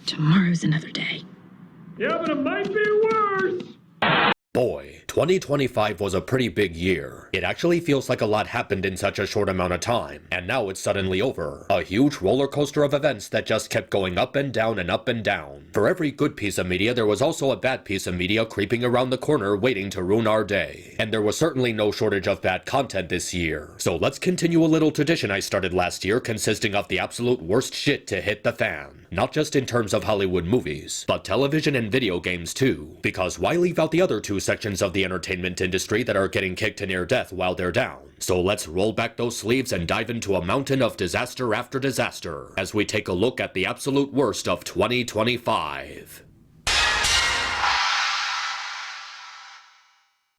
Tomorrow's another day. Yeah, but it might be worse. Boy, 2025 was a pretty big year. It actually feels like a lot happened in such a short amount of time, and now it's suddenly over. A huge roller coaster of events that just kept going up and down and up and down. For every good piece of media, there was also a bad piece of media creeping around the corner waiting to ruin our day. And there was certainly no shortage of bad content this year. So let's continue a little tradition I started last year consisting of the absolute worst shit to hit the fan. Not just in terms of Hollywood movies, but television and video games too. Because why leave out the other two sections of the entertainment industry that are getting kicked to near death while they're down? So let's roll back those sleeves and dive into a mountain of disaster after disaster as we take a look at the absolute worst of 2025.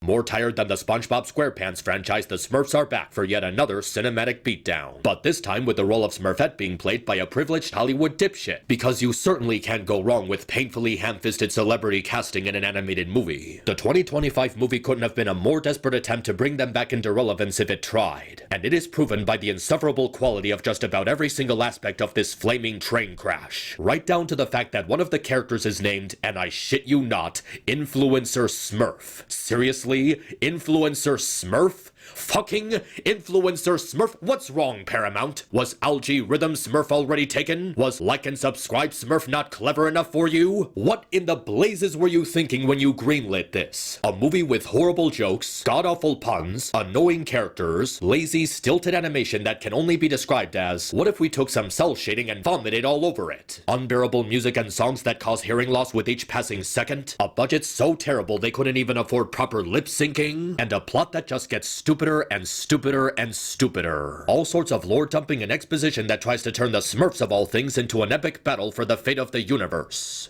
More tired than the SpongeBob SquarePants franchise, the Smurfs are back for yet another cinematic beatdown. But this time with the role of Smurfette being played by a privileged Hollywood dipshit. Because you certainly can't go wrong with painfully ham-fisted celebrity casting in an animated movie. The 2025 movie couldn't have been a more desperate attempt to bring them back into relevance if it tried. And it is proven by the insufferable quality of just about every single aspect of this flaming train crash. Right down to the fact that one of the characters is named, and I shit you not, Influencer Smurf. Seriously? Influencer Smurf? Fucking Influencer Smurf? What's wrong, Paramount? Was Algae Rhythm Smurf already taken? Was Like and Subscribe Smurf not clever enough for you? What in the blazes were you thinking when you greenlit this? A movie with horrible jokes, god-awful puns, annoying characters, lazy, stilted animation that can only be described as, what if we took some cell shading and vomited all over it? Unbearable music and songs that cause hearing loss with each passing second? A budget so terrible they couldn't even afford proper lip syncing? And a plot that just gets stupider and stupider and stupider. All sorts of lore dumping and exposition that tries to turn the Smurfs of all things into an epic battle for the fate of the universe.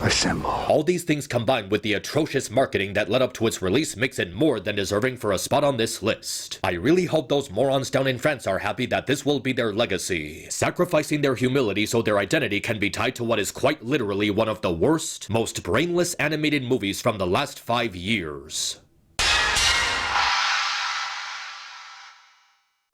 Assemble. All these things combined with the atrocious marketing that led up to its release makes it more than deserving for a spot on this list. I really hope those morons down in France are happy that this will be their legacy, sacrificing their humility so their identity can be tied to what is quite literally one of the worst, most brainless animated movies from the last 5 years.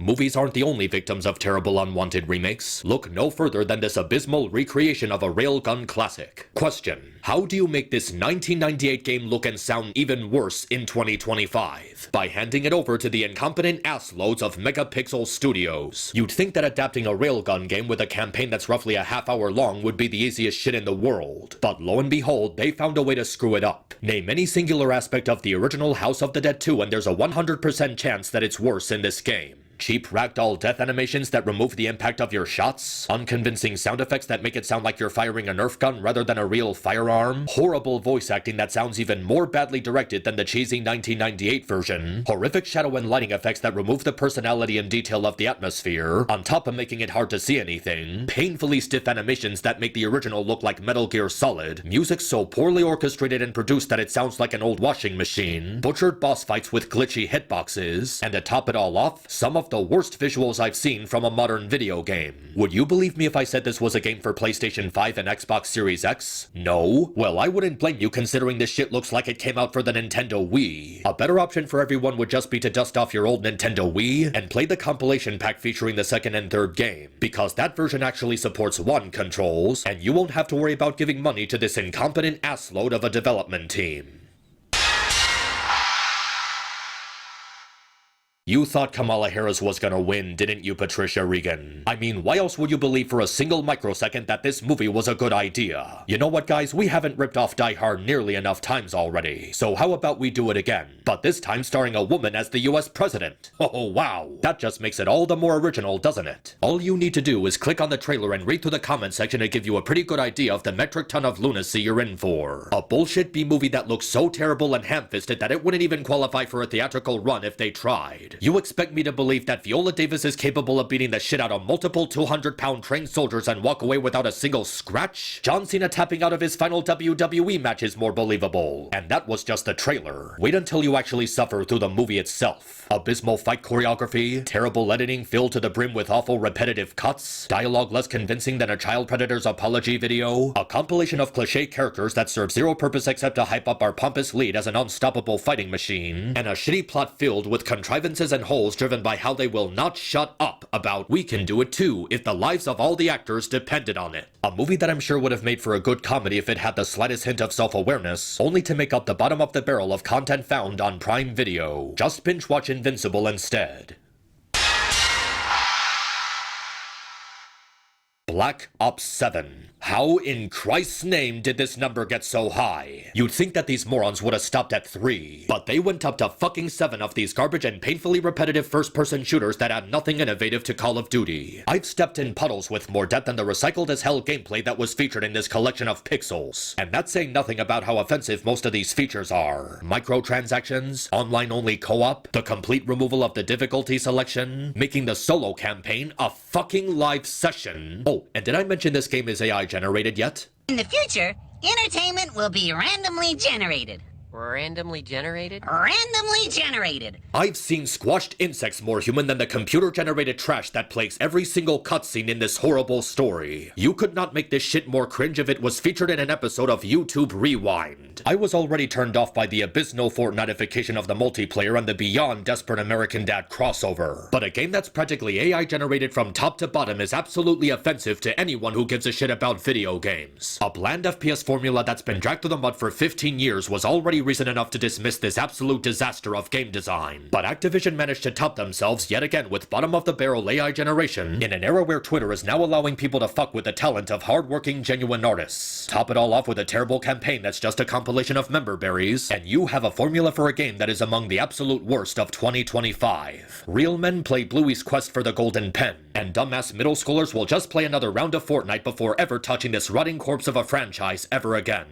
Movies aren't the only victims of terrible unwanted remakes. Look no further than this abysmal recreation of a railgun classic. Question: how do you make this 1998 game look and sound even worse in 2025? By handing it over to the incompetent assloads of Megapixel Studios. You'd think that adapting a railgun game with a campaign that's roughly a half-hour long would be the easiest shit in the world. But lo and behold, they found a way to screw it up. Name any singular aspect of the original House of the Dead 2 and there's a 100% chance that it's worse in this game. Cheap ragdoll death animations that remove the impact of your shots, unconvincing sound effects that make it sound like you're firing a Nerf gun rather than a real firearm, horrible voice acting that sounds even more badly directed than the cheesy 1998 version, horrific shadow and lighting effects that remove the personality and detail of the atmosphere, on top of making it hard to see anything, painfully stiff animations that make the original look like Metal Gear Solid, music so poorly orchestrated and produced that it sounds like an old washing machine, butchered boss fights with glitchy hitboxes, and to top it all off, some of the worst visuals I've seen from a modern video game. Would you believe me if I said this was a game for PlayStation 5 and Xbox Series X? No? Well, I wouldn't blame you considering this shit looks like it came out for the Nintendo Wii. A better option for everyone would just be to dust off your old Nintendo Wii and play the compilation pack featuring the second and third game, because that version actually supports one controls, and you won't have to worry about giving money to this incompetent assload of a development team. You thought Kamala Harris was gonna win, didn't you, Patricia Regan? I mean, why else would you believe for a single microsecond that this movie was a good idea? You know what, guys? We haven't ripped off Die Hard nearly enough times already. So how about we do it again? But this time starring a woman as the US president. Oh, wow. That just makes it all the more original, doesn't it? All you need to do is click on the trailer and read through the comment section to give you a pretty good idea of the metric ton of lunacy you're in for. A bullshit B-movie that looks so terrible and ham-fisted that it wouldn't even qualify for a theatrical run if they tried. You expect me to believe that Viola Davis is capable of beating the shit out of multiple 200-pound trained soldiers and walk away without a single scratch? John Cena tapping out of his final WWE match is more believable. And that was just the trailer. Wait until you actually suffer through the movie itself. Abysmal fight choreography, terrible editing filled to the brim with awful repetitive cuts, dialogue less convincing than a child predator's apology video, a compilation of cliché characters that serve zero purpose except to hype up our pompous lead as an unstoppable fighting machine, and a shitty plot filled with contrivances glitches and holes driven by how they will not shut up about "we can do it too" if the lives of all the actors depended on it. A movie that I'm sure would have made for a good comedy if it had the slightest hint of self-awareness, only to make up the bottom of the barrel of content found on Prime Video. Just binge watch Invincible instead. Black Ops 7. How in Christ's name did this number get so high? You'd think that these morons would have stopped at 3, but they went up to fucking 7 of these garbage and painfully repetitive first-person shooters that had nothing innovative to Call of Duty. I've stepped in puddles with more depth than the recycled as hell gameplay that was featured in this collection of pixels. And that's saying nothing about how offensive most of these features are. Microtransactions, online-only co-op, the complete removal of the difficulty selection, making the solo campaign a fucking live session. Oh, and did I mention this game is AI generated yet? In the future, entertainment will be randomly generated. Randomly generated? Randomly generated. I've seen squashed insects more human than the computer-generated trash that plagues every single cutscene in this horrible story. You could not make this shit more cringe if it was featured in an episode of YouTube Rewind. I was already turned off by the abysmal fortnightification of the multiplayer and the beyond Desperate American Dad crossover. But a game that's practically AI generated from top to bottom is absolutely offensive to anyone who gives a shit about video games. A bland FPS formula that's been dragged through the mud for 15 years was already reason enough to dismiss this absolute disaster of game design. But Activision managed to top themselves yet again with bottom-of-the-barrel AI generation in an era where Twitter is now allowing people to fuck with the talent of hardworking, genuine artists. Top it all off with a terrible campaign that's just a compilation of member berries, and you have a formula for a game that is among the absolute worst of 2025. Real men play Bluey's Quest for the Golden Pen, and dumbass middle schoolers will just play another round of Fortnite before ever touching this rotting corpse of a franchise ever again.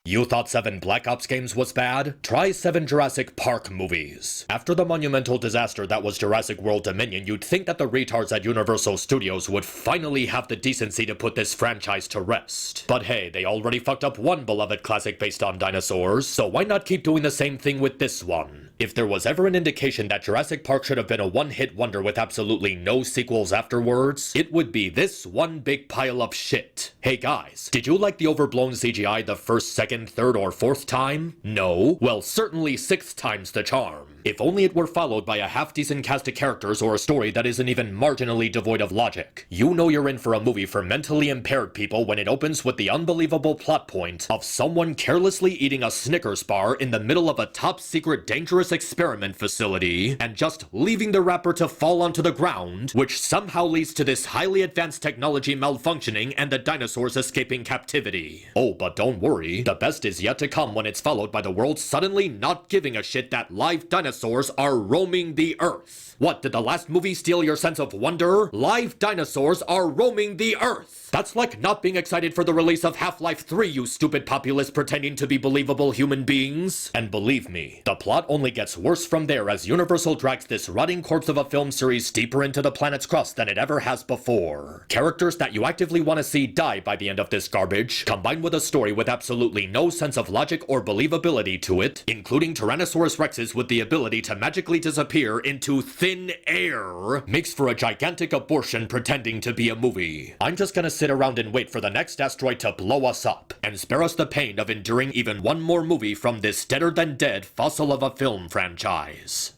You thought 7 Black Ops games was bad? Try 7 Jurassic Park movies. After the monumental disaster that was Jurassic World Dominion, you'd think that the retards at Universal Studios would finally have the decency to put this franchise to rest. But hey, they already fucked up one beloved classic based on dinosaurs, so why not keep doing the same thing with this one? If there was ever an indication that Jurassic Park should have been a one-hit wonder with absolutely no sequels afterwards, it would be this one big pile of shit. Hey guys, did you like the overblown CGI the first, second, third, or fourth time? No? Well, certainly 6th time's the charm. If only it were followed by a half-decent cast of characters or a story that isn't even marginally devoid of logic. You know you're in for a movie for mentally impaired people when it opens with the unbelievable plot point of someone carelessly eating a Snickers bar in the middle of a top-secret dangerous experiment facility and just leaving the wrapper to fall onto the ground, which somehow leads to this highly advanced technology malfunctioning and the dinosaurs escaping captivity. Oh, but don't worry, the best is yet to come when it's followed by the world suddenly not giving a shit that live dinosaurs are roaming the earth. What, did the last movie steal your sense of wonder? Live dinosaurs are roaming the earth! That's like not being excited for the release of Half-Life 3, you stupid populists pretending to be believable human beings. And believe me, the plot only gets worse from there as Universal drags this rotting corpse of a film series deeper into the planet's crust than it ever has before. Characters that you actively want to see die by the end of this garbage, combined with a story with absolutely no sense of logic or believability to it, including Tyrannosaurus Rexes with the ability to magically disappear into thin air, makes for a gigantic abortion pretending to be a movie. I'm just gonna sit around and wait for the next asteroid to blow us up, and spare us the pain of enduring even one more movie from this deader-than-dead fossil of a film franchise.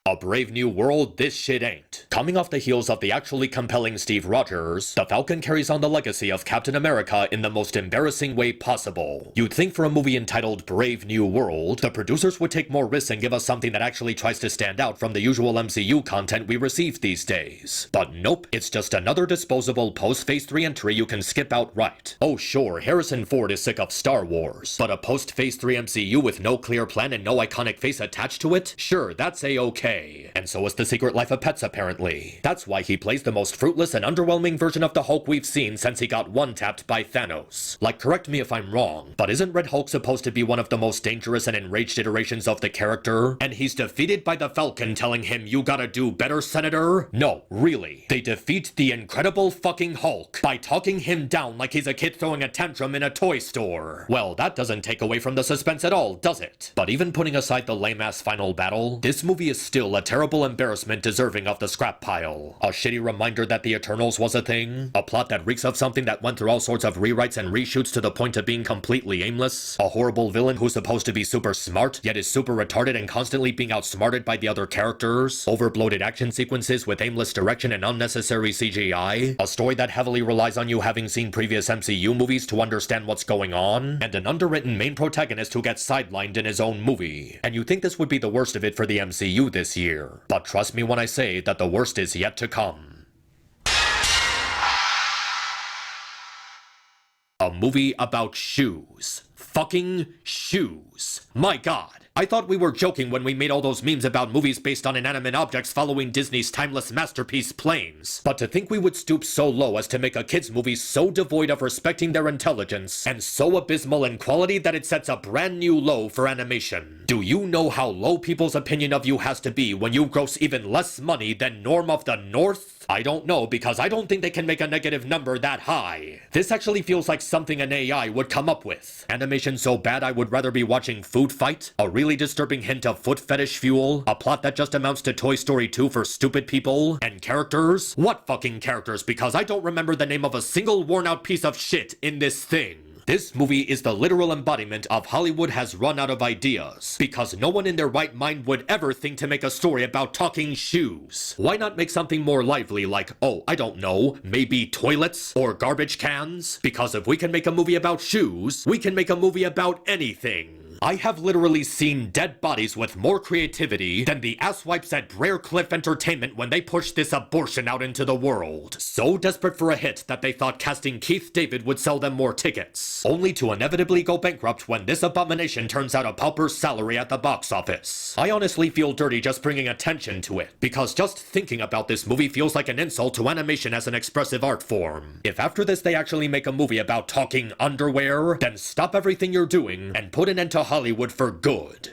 A Brave New World, this shit ain't. Coming off the heels of the actually compelling Steve Rogers, The Falcon carries on the legacy of Captain America in the most embarrassing way possible. You'd think for a movie entitled Brave New World, the producers would take more risks and give us something that actually tries to stand out from the usual MCU content we receive these days. But nope, it's just another disposable post-Phase 3 entry you can skip outright. Oh sure, Harrison Ford is sick of Star Wars, but a post-Phase 3 MCU with no clear plan and no iconic face attached to it? Sure, that's a-okay. And so is The Secret Life of Pets, apparently. That's why he plays the most fruitless and underwhelming version of the Hulk we've seen since he got one-tapped by Thanos. Like, correct me if I'm wrong, but isn't Red Hulk supposed to be one of the most dangerous and enraged iterations of the character? And he's defeated by the Falcon telling him, "You gotta do better, Senator?" No, really. They defeat the Incredible fucking Hulk by talking him down like he's a kid throwing a tantrum in a toy store. Well, that doesn't take away from the suspense at all, does it? But even putting aside the lame-ass final battle, this movie is still still a terrible embarrassment deserving of the scrap pile. A shitty reminder that the Eternals was a thing. A plot that reeks of something that went through all sorts of rewrites and reshoots to the point of being completely aimless. A horrible villain who's supposed to be super smart, yet is super retarded and constantly being outsmarted by the other characters. Overbloated action sequences with aimless direction and unnecessary CGI. A story that heavily relies on you having seen previous MCU movies to understand what's going on. And an underwritten main protagonist who gets sidelined in his own movie. And you think this would be the worst of it for the MCU this year. But trust me when I say that the worst is yet to come. A movie about shoes. Fucking shoes. My god. I thought we were joking when we made all those memes about movies based on inanimate objects following Disney's timeless masterpiece Planes. But to think we would stoop so low as to make a kids movie so devoid of respecting their intelligence and so abysmal in quality that it sets a brand new low for animation. Do you know how low people's opinion of you has to be when you gross even less money than Norm of the North? I don't know, because I don't think they can make a negative number that high. This actually feels like something an AI would come up with. Animation so bad I would rather be watching Food Fight, a really disturbing hint of foot fetish fuel, a plot that just amounts to Toy Story 2 for stupid people, and characters? What fucking characters? Because I don't remember the name of a single worn out piece of shit in this thing. This movie is the literal embodiment of Hollywood has run out of ideas, because no one in their right mind would ever think to make a story about talking shoes. Why not make something more lively like, oh, I don't know, maybe toilets or garbage cans? Because if we can make a movie about shoes, we can make a movie about anything. I have literally seen dead bodies with more creativity than the asswipes at Brer Cliff Entertainment when they pushed this abortion out into the world. So desperate for a hit that they thought casting Keith David would sell them more tickets, only to inevitably go bankrupt when this abomination turns out a pauper's salary at the box office. I honestly feel dirty just bringing attention to it, because just thinking about this movie feels like an insult to animation as an expressive art form. If after this they actually make a movie about talking underwear, then stop everything you're doing and put an end to Hollywood for good.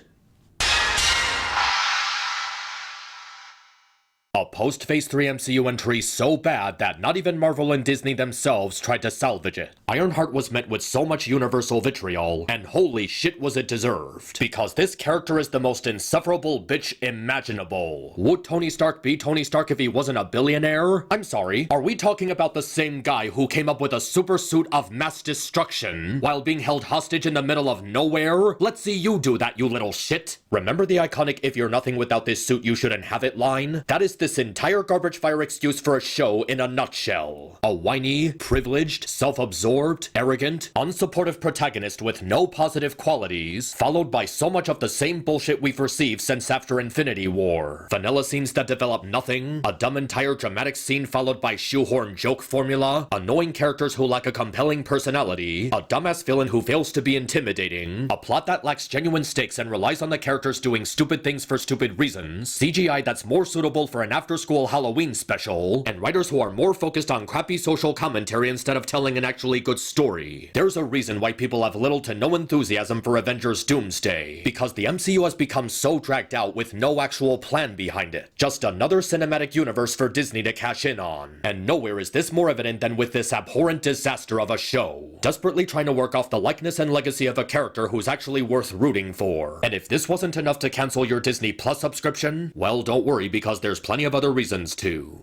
A post-Phase 3 MCU entry so bad that not even Marvel and Disney themselves tried to salvage it. Ironheart was met with so much universal vitriol, and holy shit was it deserved. Because this character is the most insufferable bitch imaginable. Would Tony Stark be Tony Stark if he wasn't a billionaire? I'm sorry, are we talking about the same guy who came up with a super suit of mass destruction while being held hostage in the middle of nowhere? Let's see you do that, you little shit. Remember the iconic "if you're nothing without this suit, you shouldn't have it" line? That is this entire garbage fire excuse for a show in a nutshell. A whiny, privileged, self-absorbed, arrogant, unsupportive protagonist with no positive qualities, followed by so much of the same bullshit we've received since after Infinity War. Vanilla scenes that develop nothing, a dumb and tired dramatic scene followed by shoehorn joke formula, annoying characters who lack a compelling personality, a dumbass villain who fails to be intimidating, a plot that lacks genuine stakes and relies on the characters doing stupid things for stupid reasons, CGI that's more suitable for an after-school Halloween special, and writers who are more focused on crappy social commentary instead of telling an actually good story. There's a reason why people have little to no enthusiasm for Avengers Doomsday, because the MCU has become so dragged out with no actual plan behind it. Just another cinematic universe for Disney to cash in on. And nowhere is this more evident than with this abhorrent disaster of a show, desperately trying to work off the likeness and legacy of a character who's actually worth rooting for. And if this wasn't enough to cancel your Disney Plus subscription, well, don't worry, because there's plenty of other reasons to.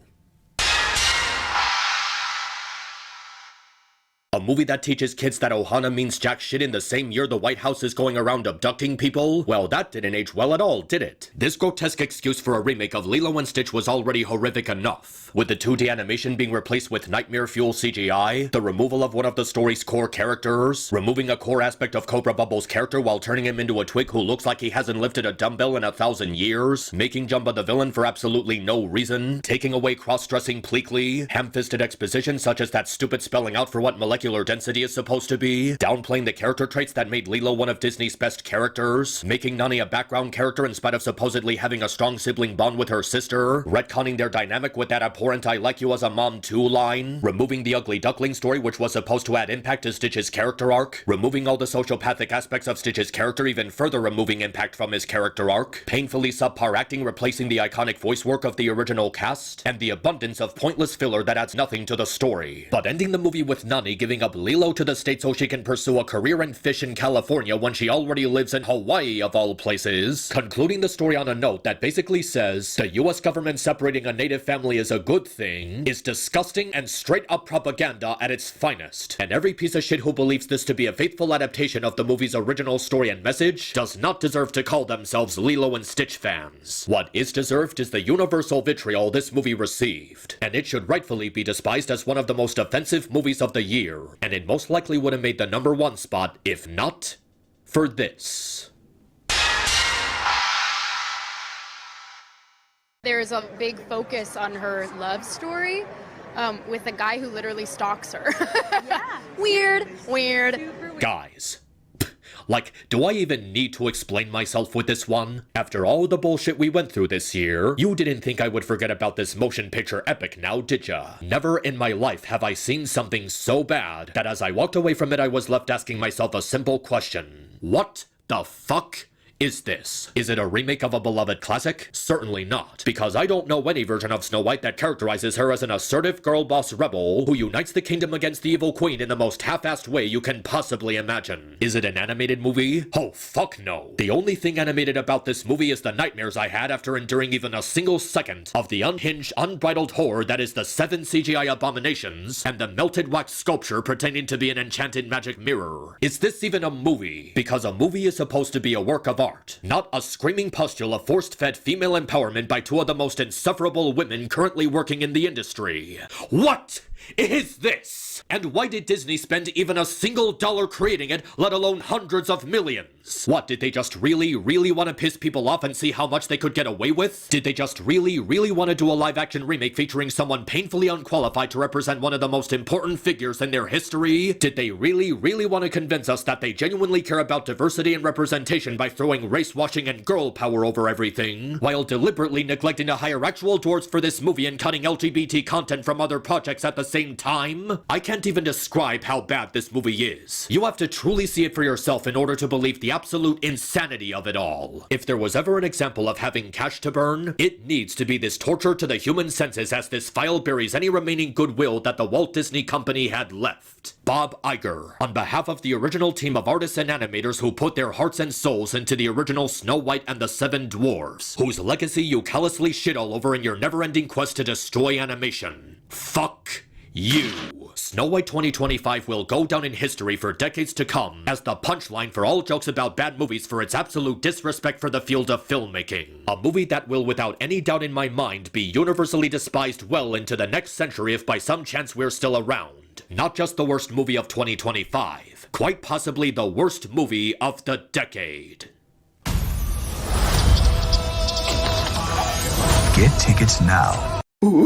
A movie that teaches kids that Ohana means jack shit in the same year the White House is going around abducting people? Well, that didn't age well at all, did it? This grotesque excuse for a remake of Lilo and Stitch was already horrific enough, with the 2D animation being replaced with nightmare fuel CGI, the removal of one of the story's core characters, removing a core aspect of Cobra Bubble's character while turning him into a twig who looks like he hasn't lifted a dumbbell in 1,000 years, making Jumba the villain for absolutely no reason, taking away cross-dressing Pleakley, ham-fisted exposition such as that stupid spelling out for what molecular density is supposed to be, downplaying the character traits that made Lilo one of Disney's best characters, making Nani a background character in spite of supposedly having a strong sibling bond with her sister, retconning their dynamic with that abhorrent "I like you as a mom too" line, removing the ugly duckling story which was supposed to add impact to Stitch's character arc, removing all the sociopathic aspects of Stitch's character, even further removing impact from his character arc, painfully subpar acting replacing the iconic voice work of the original cast, and the abundance of pointless filler that adds nothing to the story, but ending the movie with Nani giving a up Lilo to the state so she can pursue a career in fish in California when she already lives in Hawaii of all places, concluding the story on a note that basically says the US government separating a native family is a good thing is disgusting and straight up propaganda at its finest, and every piece of shit who believes this to be a faithful adaptation of the movie's original story and message does not deserve to call themselves Lilo and Stitch fans. What is deserved is the universal vitriol this movie received, and it should rightfully be despised as one of the most offensive movies of the year, and it most likely would have made the #1 spot if not for this. There's a big focus on her love story with a guy who literally stalks her. Yeah. Weird. Guys, like, do I even need to explain myself with this one? After all the bullshit we went through this year, you didn't think I would forget about this motion picture epic now, did ya? Never in my life have I seen something so bad that as I walked away from it I was left asking myself a simple question. What the fuck is this? Is it a remake of a beloved classic? Certainly not, because I don't know any version of Snow White that characterizes her as an assertive girl boss rebel who unites the kingdom against the evil queen in the most half-assed way you can possibly imagine. Is it an animated movie? Oh fuck no. The only thing animated about this movie is the nightmares I had after enduring even a single second of the unhinged, unbridled horror that is the 7 CGI abominations and the melted wax sculpture pretending to be an enchanted magic mirror. Is this even a movie? Because a movie is supposed to be a work of art, not a screaming pustule of forced-fed female empowerment by two of the most insufferable women currently working in the industry. What is this? And why did Disney spend even a single dollar creating it, let alone hundreds of millions? What, did they just really want to piss people off and see how much they could get away with? Did they just really want to do a live-action remake featuring someone painfully unqualified to represent one of the most important figures in their history? Did they really want to convince us that they genuinely care about diversity and representation by throwing race-washing and girl power over everything, while deliberately neglecting to hire actual dwarves for this movie and cutting LGBT content from other projects at the same time? I can't even describe how bad this movie is. You have to truly see it for yourself in order to believe the absolute insanity of it all. If there was ever an example of having cash to burn, it needs to be this torture to the human senses as this file buries any remaining goodwill that the Walt Disney Company had left. Bob Iger, on behalf of the original team of artists and animators who put their hearts and souls into the original Snow White and the Seven Dwarfs, whose legacy you callously shit all over in your never-ending quest to destroy animation. Fuck you. Snow White 2025 will go down in history for decades to come as the punchline for all jokes about bad movies for its absolute disrespect for the field of filmmaking. A movie that will without any doubt in my mind be universally despised well into the next century if by some chance we're still around. Not just the worst movie of 2025, quite possibly the worst movie of the decade. Get tickets now. No.